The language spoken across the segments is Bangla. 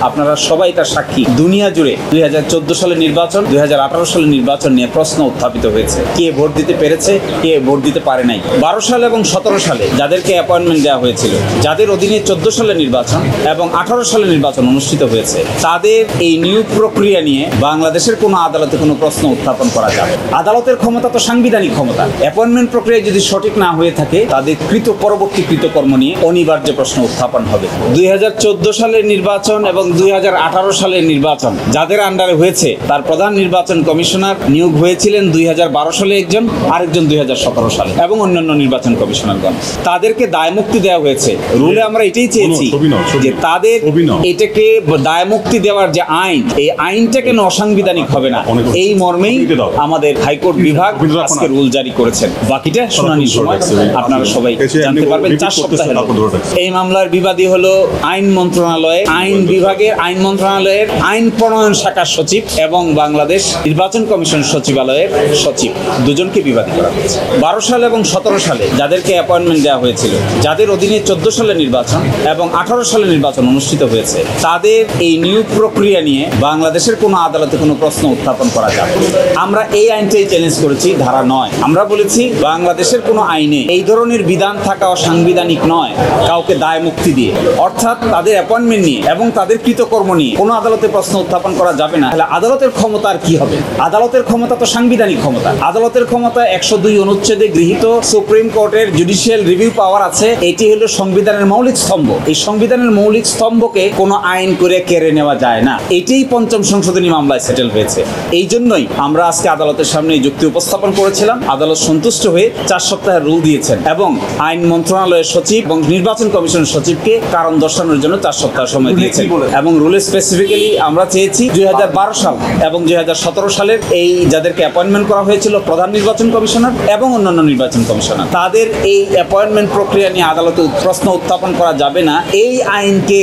আপনারা সবাই তার সাক্ষী। দুনিয়া জুড়ে 2014 সালের নির্বাচন, 2018 সালের নির্বাচন নিয়ে প্রশ্ন উত্থাপিত হয়েছে। কে ভোট দিতে পেরেছে, কে ভোট দিতে পারে নাই। 12 সালে এবং 17 সালে যাদেরকে অ্যাপয়েন্টমেন্ট দেওয়া হয়েছিল, যাদের অধীনে 14 সালের নির্বাচন এবং 18 সালের নির্বাচন অনুষ্ঠিত হয়েছে, তাদের এই নিয়োগ প্রক্রিয়া নিয়ে বাংলাদেশের কোনো আদালতে কোনো প্রশ্ন উত্থাপন করা যাবে। আদালতের ক্ষমতা তো সাংবিধানিক ক্ষমতা। অ্যাপয়েন্টমেন্ট প্রক্রিয়া যদি সঠিক না হয়ে থাকে, তাদের পরবর্তী কৃতকর্ম নিয়ে অনিবার্য প্রশ্ন উত্থাপন হবে। 2014 সালের নির্বাচন এবং 2018 সালের নির্বাচন যাদের আন্ডারে হয়েছে, তার প্রধান নির্বাচন কমিশনার নিয়োগ হয়েছিলেন 2012 সালে একজন, আরেকজন 2017 সালে, এবং অন্যান্য নির্বাচন কমিশনারগণ। তাদেরকে দায়মুক্তি দেওয়া হয়েছে। রুলে আমরা এটাই চেয়েছি যে তাদের এটাকে দায়মুক্তি দেওয়ার যে আইন, এই আইনটা কেন অসাংবিধানিক হবে না, এই মর্মেই আমাদের হাইকোর্ট বিভাগ আজকে রুল জারি করেছেন। বাকিটা শুনানির সময় আপনারা সবাই জানতে পারবেন। 4 সপ্তাহ এই মামলার বিবাদী হলো আইন মন্ত্রণালয়ে, আইন বিভাগের, আইন মন্ত্রণালয়ের আইন প্রণয়ন শাখার সচিব এবং বাংলাদেশ নির্বাচন কমিশন সচিবালয়ের সচিব, দুজনকে বিবাদী করা হয়েছে। 12 সালে এবং 17 সালে যাদেরকে অ্যাপয়েন্টমেন্ট দেওয়া হয়েছিল, যাদের অধীনে 14 সালের নির্বাচন এবং 18 সালের নির্বাচন অনুষ্ঠিত হয়েছে, তাদের এই নিয়োগ প্রক্রিয়া নিয়ে বাংলাদেশের কোনো আদালতে কোনো প্রশ্ন উত্থাপন করা যাবে। আমরা এই আইনটাই চ্যালেঞ্জ করেছি, ধারা 9। আমরা বলেছি বাংলাদেশের কোনো আইনে এই ধরনের বিধান থাকা অসাংবিধানিক নয়, কাউকে দায় মুক্তি দিয়ে, অর্থাৎ তাদের অ্যাপয়েন্টমেন্ট নিয়ে এবং তাদের কৃতকর্ম নিয়ে কোনো আদালতে প্রশ্ন উত্থাপন করা যাবে না। তাহলে আদালতের ক্ষমতা আর কি হবে? আদালতের ক্ষমতা তো সাংবিধানিক ক্ষমতা। আদালতের ক্ষমতা 102 অনুচ্ছেদে গৃহীত সুপ্রিম কোর্টের জুডিশিয়াল রিভিউ পাওয়ার আছে। এটি হলো সংবিধানের মৌলিক স্তম্ভ। এই সংবিধানের মৌলিক স্তম্ভকে কোনো আইন করে কেড়ে নেওয়া যায় না। এটাই 5ম সংশোধনী মামলায় সেটেল হয়েছে। এই জন্যই আমরা আজকে আদালতের সামনে এই যুক্তি উপস্থাপন করেছিলাম। আদালত সন্তুষ্ট হয়ে 4 সপ্তাহের রুল দিয়েছেন এবং আইন মন্ত্রণালয়ের সচিব এবং নির্বাচন কমিশনের সচিবকে কারণ দর্শানোর জন্য 4 সপ্তাহ সময় দিয়েছেন। এবং রুলে স্পেসিফিক্যালি আমরা চেয়েছি 2012 সাল এবং 2017 সালের এই যাদেরকে অ্যাপয়েন্টমেন্ট করা হয়েছিল প্রধান নির্বাচন কমিশনার এবং অন্যান্য নির্বাচন কমিশনার, তাদের এই অ্যাপয়েন্টমেন্ট প্রক্রিয়া নিয়ে আদালতে প্রশ্ন উত্থাপন করা যাবে না। এই আইনকে,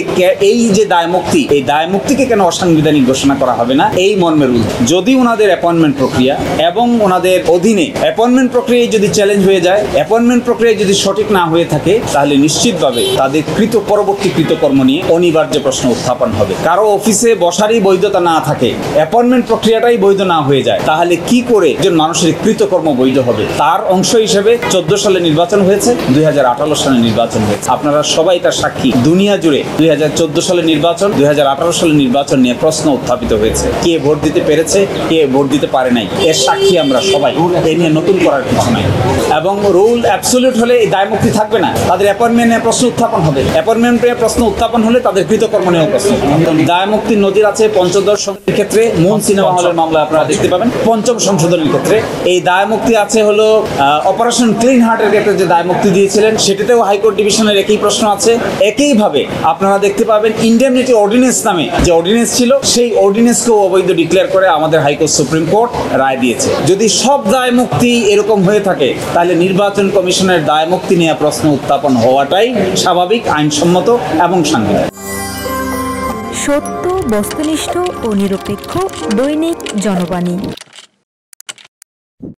এই যে দায়মুক্তি, এই দায়মুক্তিকে কেন অসাংবিধানিক ঘোষণা করা হবে না, এই মর্মের রুল। যদি ওনাদের অ্যাপয়েন্টমেন্ট প্রক্রিয়া এবং ওনাদের অধীনে অ্যাপয়েন্টমেন্ট প্রক্রিয়ায় যদি চ্যালেঞ্জ হয়ে যায়, অ্যাপয়েন্টমেন্ট প্রক্রিয়া যদি সঠিক না হয়ে থাকে, তাহলে নিশ্চিতভাবে তাদের পরবর্তী কৃতকর্ম নিয়ে অনিবার্য প্রশ্ন উত্থাপন হবে। কারো অফিসে বসারই বৈধতা না থাকে, অ্যাপয়েন্টমেন্ট প্রক্রিয়াটাই বৈধ না হয়ে যায়, তাহলে কি করে একজন মানুষের কৃতকর্ম বৈধ হবে? তার অংশ হিসেবে 14 সালে নির্বাচন হয়েছে, 2018 সালে নির্বাচন হয়েছে। আপনারা সবাই তার সাক্ষী। দুনিয়া জুড়ে 2014 সালের নির্বাচন, 2018 সালের নির্বাচন নিয়ে প্রশ্ন উত্থাপিত হয়েছে। কে ভোট দিতে পেরেছে, কে ভোট দিতে পারে নাই, এর সাক্ষী আমরা সবাই। এ নিয়ে নতুন করার কিছু নাই। এবং রুল অ্যাবসলিউট হলে এই দায়মুক্তি থাকবে না, তাদের অ্যাপয়েন্টমেন্ট নিয়ে প্রশ্ন উত্থাপন হবে। অ্যাপয়েন্টমেন্ট নিয়ে প্রশ্ন উত্থাপন হলে তাদের কৃতকর্ম নিয়েও প্রশ্ন। দায়মুক্তির নজির আছে পঞ্চদশ সংশোধনীর ক্ষেত্রে, মূল সিনেমা হলের মামলা আপনারা দেখতে পাবেন। 5ম সংশোধনীর ক্ষেত্রে এই দায়মুক্তি আছে হলো অপারেশন ক্লিন হার্টের ক্ষেত্রে যে দায়মুক্তি দিয়েছিলেন, সেটাতেও হাইকোর্ট ডিভিশনের একই প্রশ্ন আছে। একইভাবে আপনারা দেখতে পাবেন ইন্ডেমনিটি অর্ডিন্যান্স নামে যে অর্ডিন্যান্স ছিল, সেই অর্ডিন্যান্সকেও অবৈধ ডিক্লেয়ার করে আমাদের হাইকোর্ট সুপ্রিম কোর্ট রায় দিয়েছে। যদি সব দায়মুক্তি এরকম হয়ে থাকে, তাহলে নির্বাচন কমিশনের দায়মুক্তি নিয়ে প্রশ্ন উত্থাপন হওয়াটাই স্বাভাবিক, আইনসম্মত এবং সাংবিধানিক। সত্য, বস্তুনিষ্ঠ ও নিরপেক্ষ দৈনিক জনবাণী।